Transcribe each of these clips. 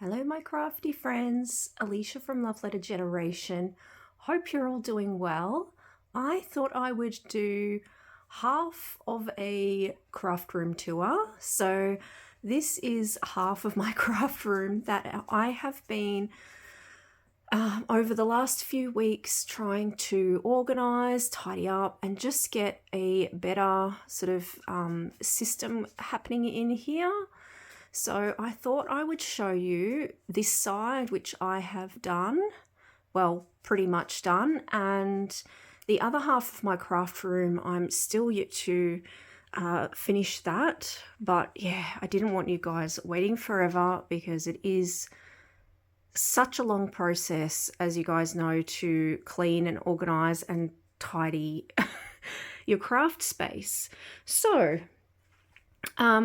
Hello, my crafty friends. Alicia from Love Letter Generation. Hope you're all doing well. I thought I would do half of a craft room tour. So this is half of my craft room that I have been over the last few weeks trying to organize, tidy up, and just get a better sort of system happening in here. So I thought I would show you this side, which I have done, well, pretty much done, and the other half of my craft room, I'm still yet to finish that. But yeah, I didn't want you guys waiting forever because it is such a long process, as you guys know, to clean and organize and tidy your craft space. So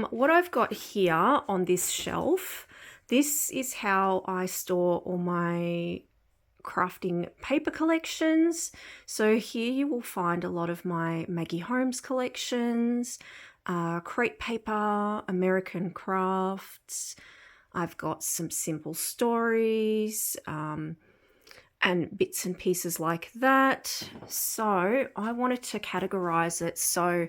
what I've got here on this shelf, this is how I store all my crafting paper collections. So here you will find a lot of my Maggie Holmes collections, crepe paper, American crafts. I've got some simple stories and bits and pieces like that. So I wanted to categorize it so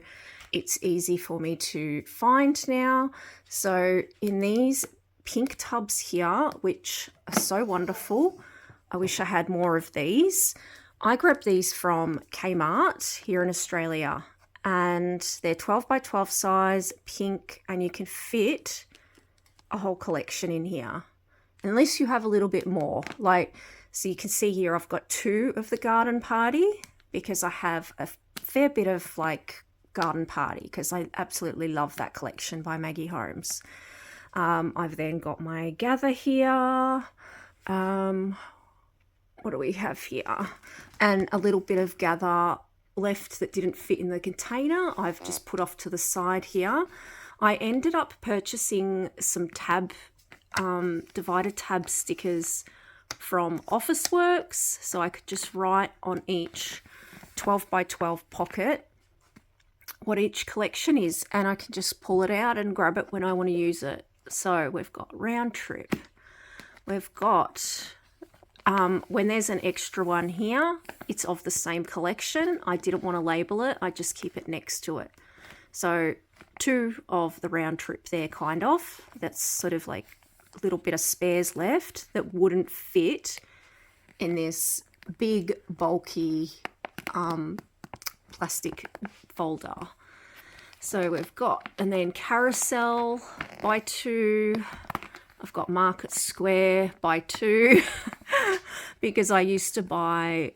it's easy for me to find now. So in these pink tubs here, which are so wonderful, I wish I had more of these. I grabbed these from Kmart here in Australia, and they're 12 by 12 size, pink, and you can fit a whole collection in here, unless you have a little bit more. So you can see here I've got 2 of the garden party because I have a fair bit of garden party because I absolutely love that collection by Maggie Holmes. I've then got my gather here. What do we have here? And a little bit of gather left that didn't fit in the container. I've just put off to the side here. I ended up purchasing some divided tab stickers from Officeworks, so I could just write on each 12 by 12 pocket what each collection is, and I can just pull it out and grab it when I want to use it. So we've got round trip. We've got, when there's an extra one here, it's of the same collection. I didn't want to label it. I just keep it next to it. So 2 of the round trip there, kind of. That's sort of like a little bit of spares left that wouldn't fit in this big, bulky plastic folder. So we've got, and then carousel by 2. I've got market square by 2 because I used to buy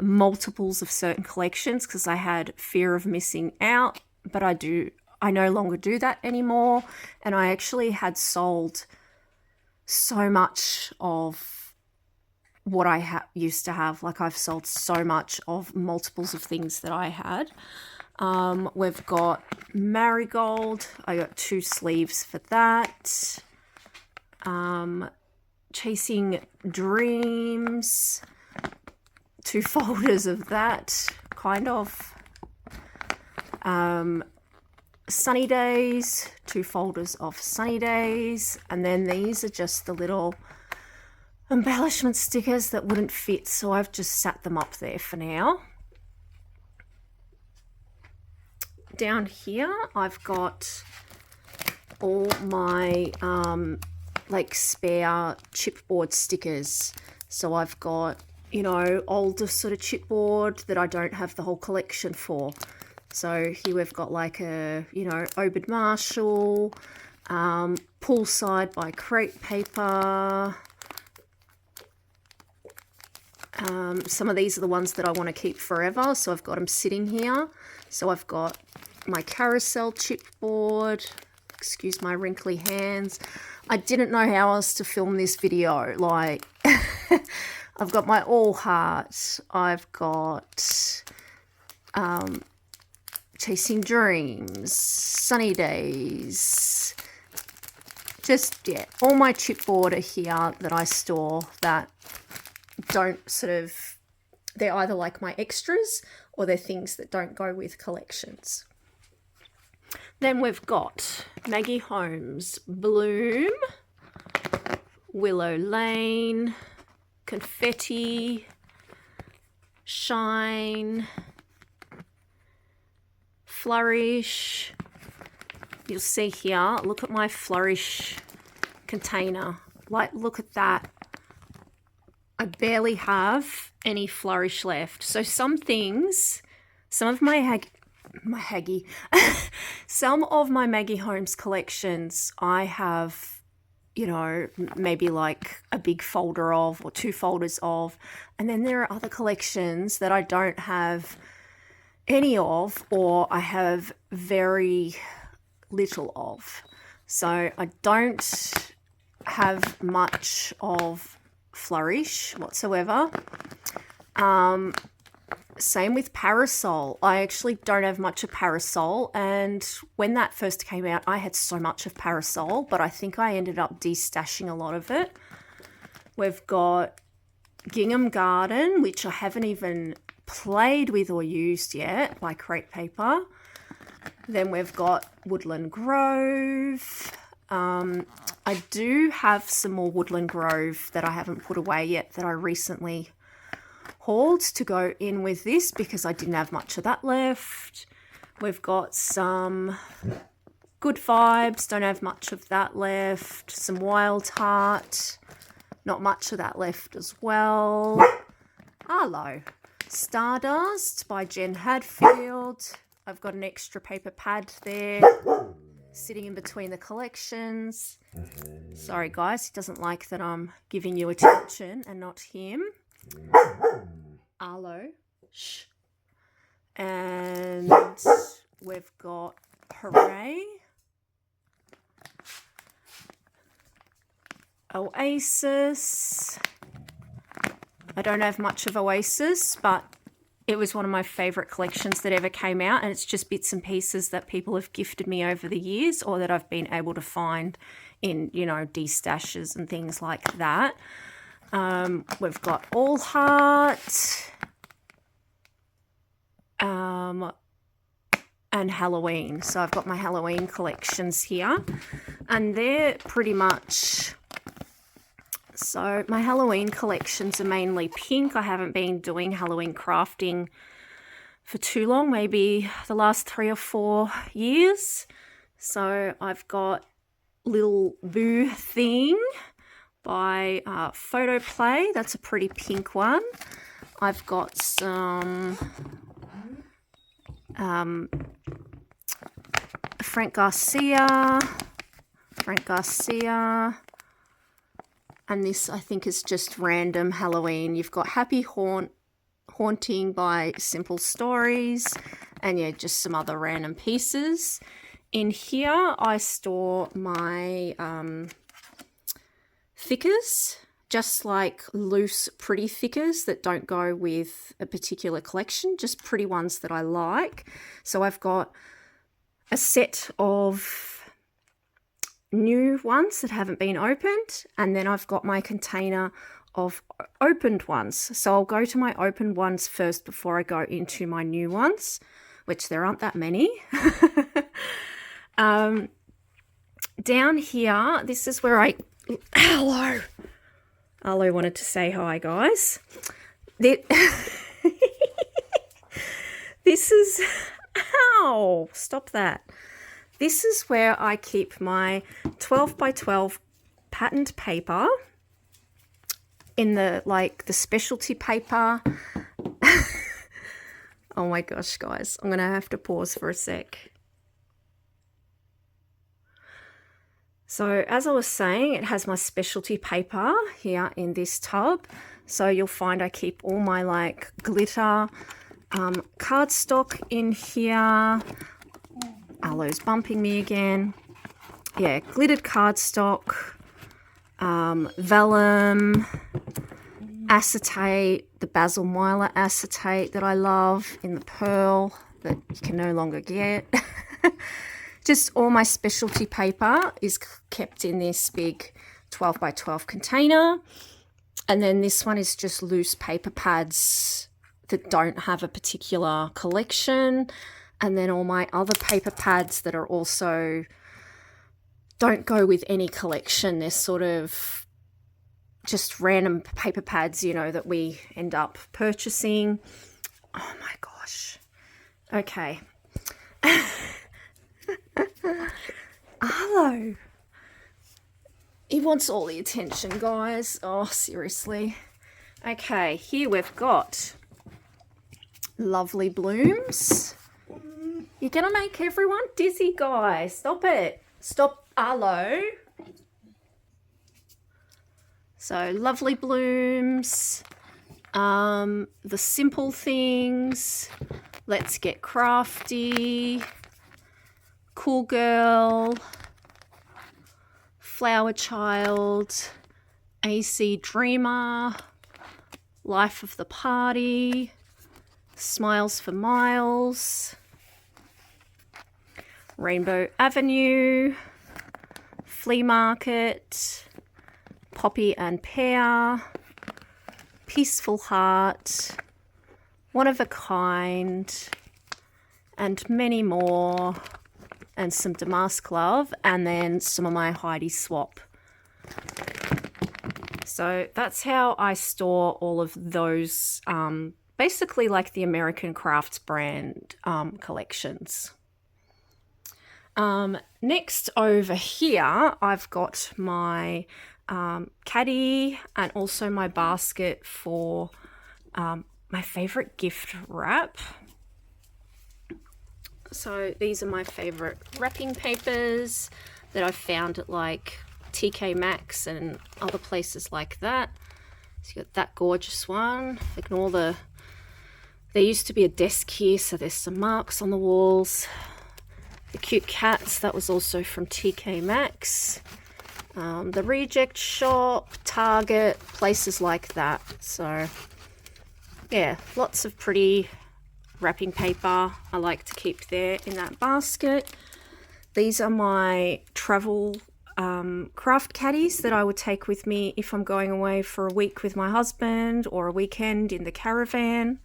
multiples of certain collections because I had fear of missing out, but I no longer do that anymore. And I actually had sold so much of what I used to have. I've sold so much of multiples of things that I had. We've got marigold. I got 2 sleeves for that. Chasing dreams, 2 folders of that, kind of. Sunny days, 2 folders of sunny days, and then these are just the little embellishment stickers that wouldn't fit, so I've just sat them up there for now. Down here I've got all my spare chipboard stickers. So I've got, older sort of chipboard that I don't have the whole collection for. So here we've got Obed Marshall, Poolside by Crepe Paper. Some of these are the ones that I want to keep forever, so I've got them sitting here. So I've got my carousel chipboard. Excuse my wrinkly hands. I didn't know how else to film this video. I've got my All Heart. I've got Chasing Dreams, Sunny Days. Just, yeah, all my chipboard are here that I store that don't they're either like my extras or they're things that don't go with collections. Then we've got Maggie Holmes Bloom, Willow Lane, Confetti, Shine, Flourish. You'll see here, look at my Flourish container. Like, look at that. I barely have any Flourish left. So some things, some of my some of my Maggie Holmes collections I have, you know, maybe like a big folder of or 2 folders of, and then there are other collections that I don't have any of, or I have very little of. So I don't have much of Flourish whatsoever. Same with Parasol. I actually don't have much of Parasol, and when that first came out I had so much of Parasol, but I think I ended up destashing a lot of it. We've got Gingham Garden, which I haven't even played with or used yet, by Crepe Paper. Then we've got Woodland Grove. I do have some more Woodland Grove that I haven't put away yet that I recently hauled to go in with this because I didn't have much of that left. We've got some Good Vibes, don't have much of that left. Some Wild Heart, not much of that left as well. Arlo, Stardust by Jen Hadfield. I've got an extra paper pad there sitting in between the collections. Sorry guys, he doesn't like that I'm giving you attention and not him. Arlo. Shh. And we've got Hooray. Oasis. I don't have much of Oasis, but it was one of my favourite collections that ever came out, and it's just bits and pieces that people have gifted me over the years or that I've been able to find in, you know, destashes and things like that. We've got All Heart and Halloween. So I've got my Halloween collections here, and they're pretty much... So my Halloween collections are mainly pink. I haven't been doing Halloween crafting for too long, maybe the last 3 or 4 years. So I've got Little Boo Thing by Photo Play. That's a pretty pink one. I've got some Frank Garcia. And this, I think, is just random Halloween. You've got Haunting by Simple Stories. And yeah, just some other random pieces. In here, I store my thickers. Just like loose, pretty thickers that don't go with a particular collection. Just pretty ones that I like. So I've got a set of new ones that haven't been opened, and then I've got my container of opened ones. So I'll go to my opened ones first before I go into my new ones, which there aren't that many. Down here, this is where I... Arlo wanted to say hi, guys. This is... Ow! Stop that. This is where I keep my 12 by 12 patterned paper in the specialty paper. Oh my gosh, guys. I'm going to have to pause for a sec. So as I was saying, it has my specialty paper here in this tub. So you'll find I keep all my glitter cardstock in here. Arlo's bumping me again. Yeah, glittered cardstock, vellum, acetate, the Basil Myler acetate that I love in the pearl that you can no longer get. Just all my specialty paper is kept in this big 12 by 12 container. And then this one is just loose paper pads that don't have a particular collection. And then all my other paper pads that are also don't go with any collection. They're sort of just random paper pads, you know, that we end up purchasing. Oh my gosh. Okay. Arlo. He wants all the attention, guys. Oh, seriously. Okay, here we've got lovely blooms. You're going to make everyone dizzy, guys. Stop it. Stop, Arlo. So, lovely blooms. The simple things. Let's get crafty. Cool girl. Flower child. AC dreamer. Life of the party. Smiles for miles. Rainbow Avenue. Flea market. Poppy and pear. Peaceful heart. One of a kind. And many more. And some damask love. And then some of my Heidi swap. So that's how I store all of those, basically like the American Crafts brand collections. Next over here, I've got my caddy and also my basket for my favorite gift wrap. So these are my favorite wrapping papers that I found at like TK Maxx and other places like that. So you got that gorgeous one. Ignore there used to be a desk here, so there's some marks on the walls. The cute cats, that was also from TK Maxx. The Reject Shop, Target, places like that. So yeah, lots of pretty wrapping paper I like to keep there in that basket. These are my travel craft caddies that I would take with me if I'm going away for a week with my husband or a weekend in the caravan.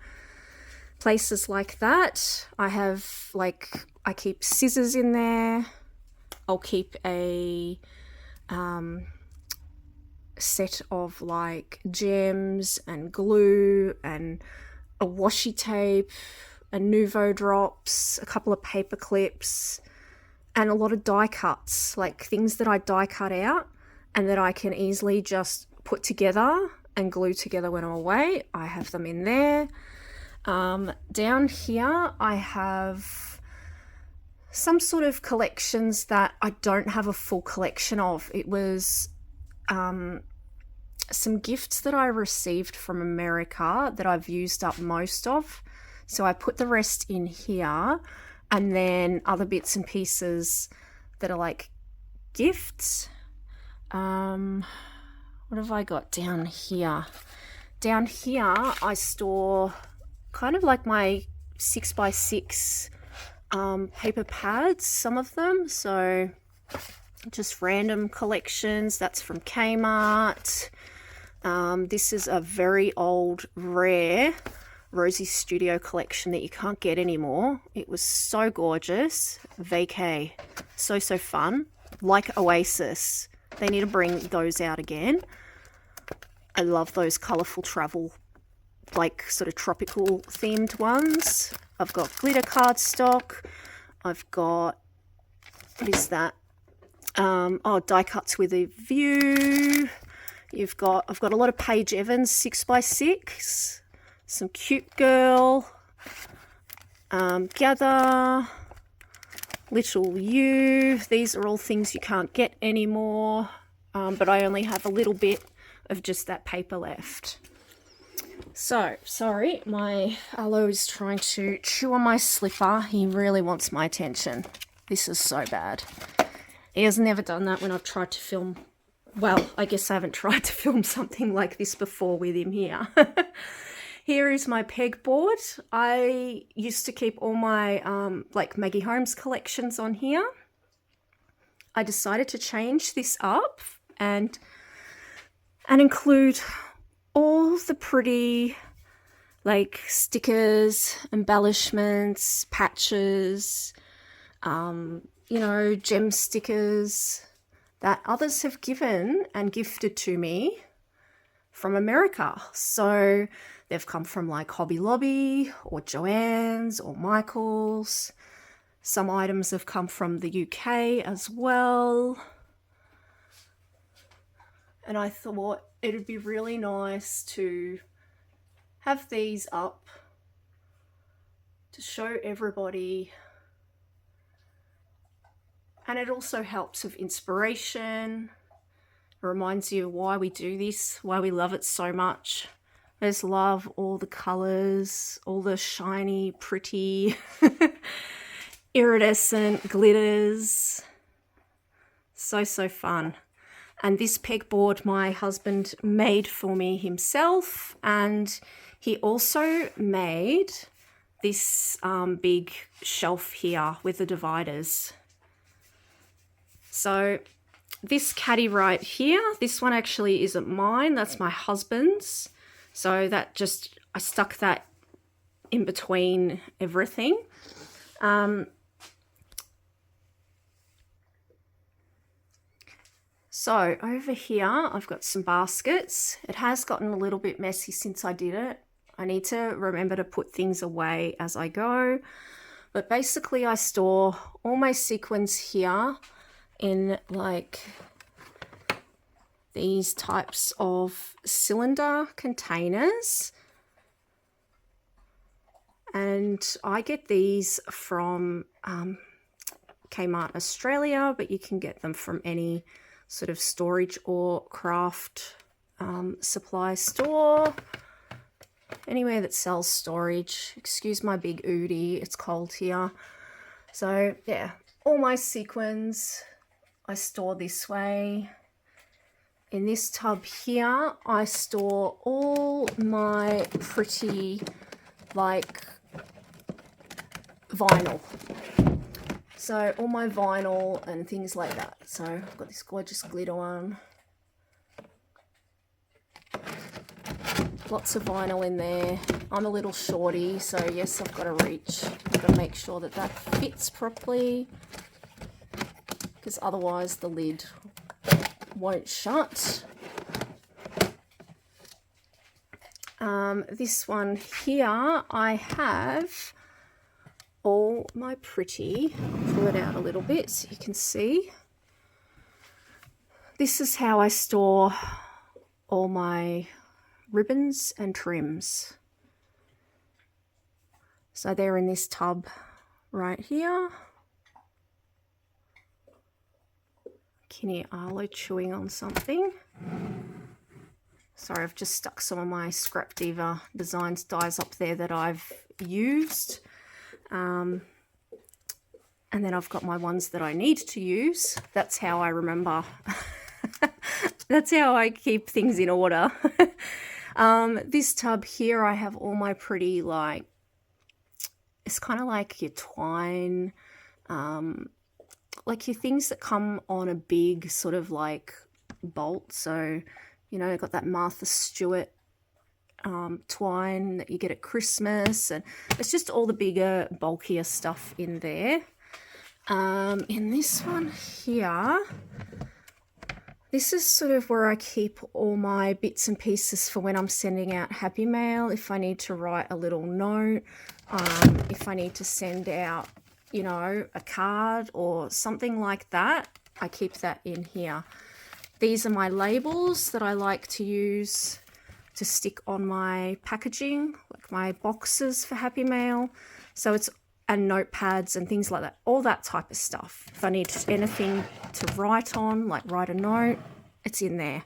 Places like that. I keep scissors in there. I'll keep a set of like gems and glue and a washi tape, a Nuvo drops, a couple of paper clips, and a lot of die cuts, like things that I die cut out and that I can easily just put together and glue together when I'm away. I have them in there. Down here I have some sort of collections that I don't have a full collection of. It was some gifts that I received from America that I've used up most of. So I put the rest in here, and then other bits and pieces that are like gifts. What have I got down here? Down here I store kind of like my 6x6 paper pads, some of them. So just random collections. That's from Kmart. This is a very old, rare Rosie Studio collection that you can't get anymore. It was so gorgeous. Vacay. So fun. Like Oasis. They need to bring those out again. I love those colourful travel, like sort of tropical themed ones. I've got glitter cardstock. I've got, what is that? Die cuts with a view. I've got a lot of Paige Evans 6x6. Some cute girl. Gather. Little you. These are all things you can't get anymore. But I only have a little bit of just that paper left. So, sorry, my Arlo is trying to chew on my slipper. He really wants my attention. This is so bad. He has never done that when I've tried to film. Well, I guess I haven't tried to film something like this before with him here. Here is my pegboard. I used to keep all my like Maggie Holmes collections on here. I decided to change this up and include all the pretty like stickers, embellishments, patches, you know, gem stickers that others have given and gifted to me from America. So they've come from like Hobby Lobby or Joann's or Michael's. Some items have come from the UK as well. And I thought it'd be really nice to have these up to show everybody. And it also helps with inspiration. It reminds you why we do this, why we love it so much. I just love all the colours, all the shiny, pretty, iridescent glitters. So fun. And this pegboard my husband made for me himself, and he also made this big shelf here with the dividers. So this caddy right here, this one actually isn't mine, that's my husband's. So that just, I stuck that in between everything. So over here, I've got some baskets. It has gotten a little bit messy since I did it. I need to remember to put things away as I go. But basically I store all my sequins here in like these types of cylinder containers. And I get these from Kmart Australia, but you can get them from any sort of storage or craft supply store, anywhere that sells storage. Excuse my big oodie, it's cold here. So yeah, all my sequins I store this way. In this tub here I store all my pretty like vinyl. So all my vinyl and things like that. So I've got this gorgeous glitter one. Lots of vinyl in there. I'm a little shorty, so yes, I've got to reach. I've got to make sure that that fits properly, because otherwise the lid won't shut. This one here, I have all my pretty, I'll pull it out a little bit so you can see. This is how I store all my ribbons and trims. So they're in this tub right here. Can hear Arlo chewing on something. Sorry, I've just stuck some of my Scrap Diva Designs dies up there that I've used. And then I've got my ones that I need to use. That's how I remember. That's how I keep things in order. This tub here, I have all my pretty, like, it's kind of like your twine, like your things that come on a big sort of like bolt. So, you know, I've got that Martha Stewart twine that you get at Christmas, and it's just all the bigger, bulkier stuff in there. In this one here, this is sort of where I keep all my bits and pieces for when I'm sending out Happy Mail, if I need to write a little note, if I need to send out, you know, a card or something like that, I keep that in here. These are my labels that I like to use to stick on my packaging, like my boxes for Happy Mail. So it's, and notepads and things like that, all that type of stuff. If I need anything to write on, like write a note, it's in there.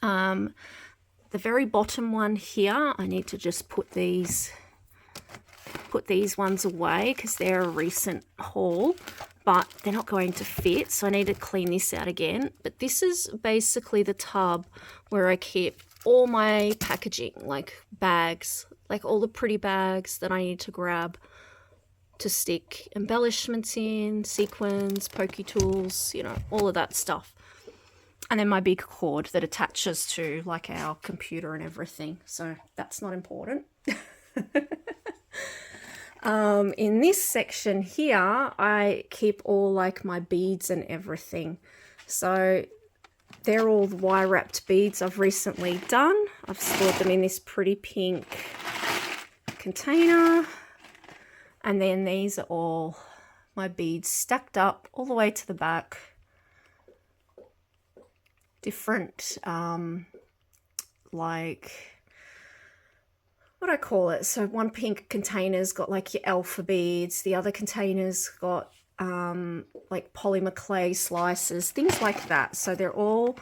The very bottom one here, I need to just put these ones away because they're a recent haul, but they're not going to fit, so I need to clean this out again. But this is basically the tub where I keep all my packaging, like bags, like all the pretty bags that I need to grab to stick embellishments in, sequins, pokey tools, you know, all of that stuff. And then my big cord that attaches to like our computer and everything. So that's not important. In this section here, I keep all like my beads and everything. So they're all the wire wrapped beads I've recently done. I've stored them in this pretty pink container. And then these are all my beads stacked up all the way to the back. Different, like, what do I call it? So one pink container's got like your alpha beads. The other container's got like polymer clay slices, things like that. So they're all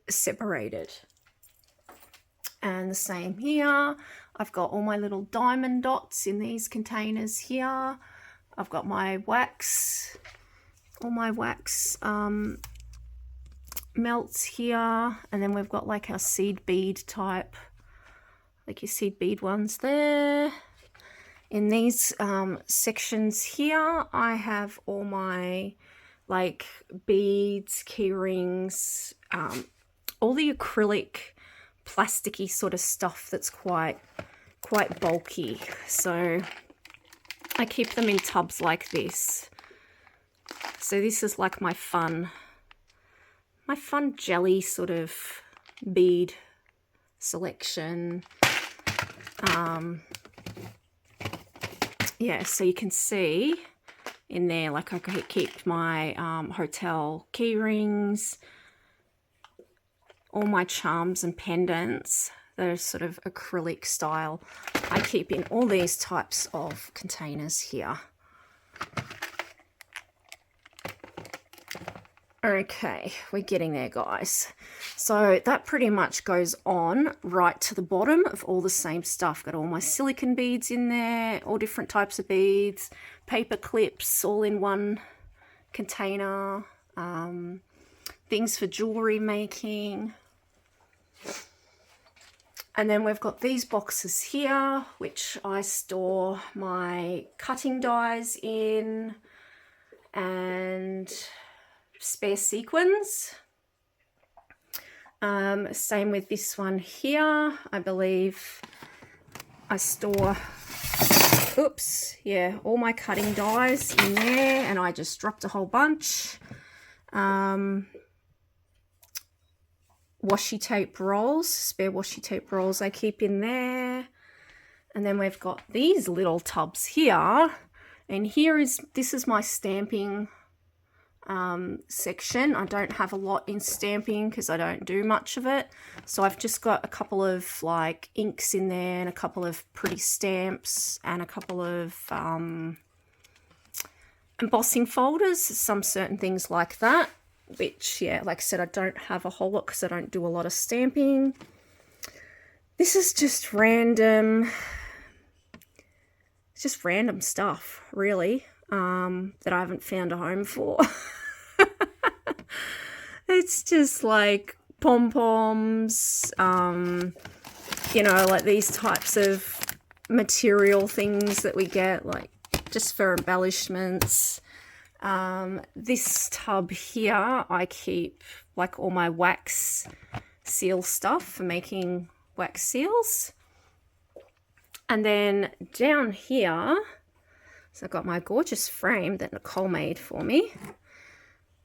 separated. And the same here. I've got all my little diamond dots in these containers here. I've got my wax, all my wax melts here. And then we've got like our seed bead type, like your seed bead ones there. In these sections here, I have all my like beads, key rings, all the acrylic plasticky sort of stuff that's quite bulky. So I keep them in tubs like this. So this is like my fun jelly sort of bead selection. Yeah, so you can see in there, like I keep my hotel key rings, all my charms and pendants, those sort of acrylic style. I keep in all these types of containers here. Okay, we're getting there, guys. So that pretty much goes on right to the bottom of all the same stuff. Got all my silicone beads in there, all different types of beads, paper clips, all in one container, things for jewelry making. And then we've got these boxes here, which I store my cutting dies in, and spare sequins. Same with this one here. I believe I store, oops, yeah, all my cutting dies in there, and I just dropped a whole bunch. Washi tape rolls, spare washi tape rolls I keep in there. And then we've got these little tubs here, and this is my stamping section. I don't have a lot in stamping because I don't do much of it, so I've just got a couple of like inks in there and a couple of pretty stamps and a couple of embossing folders, some certain things like that, which, yeah, like I said, I don't have a whole lot because I don't do a lot of stamping. This is just random, it's just random stuff really, that I haven't found a home for. It's just like pom-poms, you know, like these types of material things that we get, like just for embellishments. This tub here, I keep like all my wax seal stuff for making wax seals. And then down here, so I've got my gorgeous frame that Nicole made for me.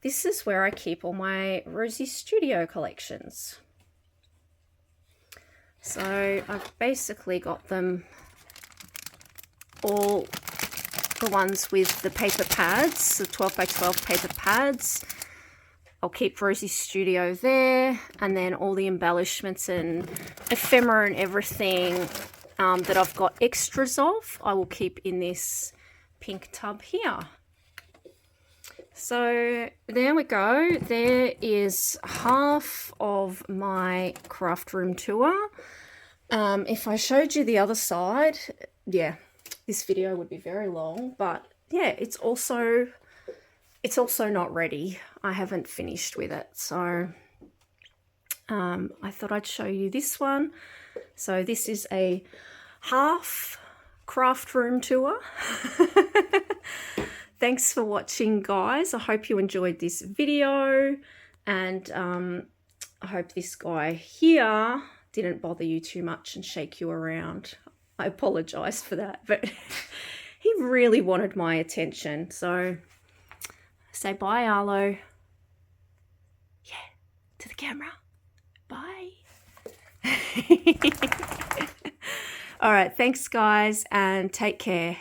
This is where I keep all my Rosie Studio collections. So I've basically got them all, the ones with the paper pads, the 12 by 12 paper pads. I'll keep Rosie Studio there, and then all the embellishments and ephemera and everything that I've got extras of, I will keep in this pink tub here. So there we go. There is half of my craft room tour. If I showed you the other side, yeah, this video would be very long, but yeah, it's also not ready. I haven't finished with it, so I thought I'd show you this one. So this is a half craft room tour. Thanks for watching, guys. I hope you enjoyed this video, and I hope this guy here didn't bother you too much and shake you around. I apologize for that, but he really wanted my attention. So say bye, Arlo. Yeah. to the camera. Bye. All right, thanks guys, and take care.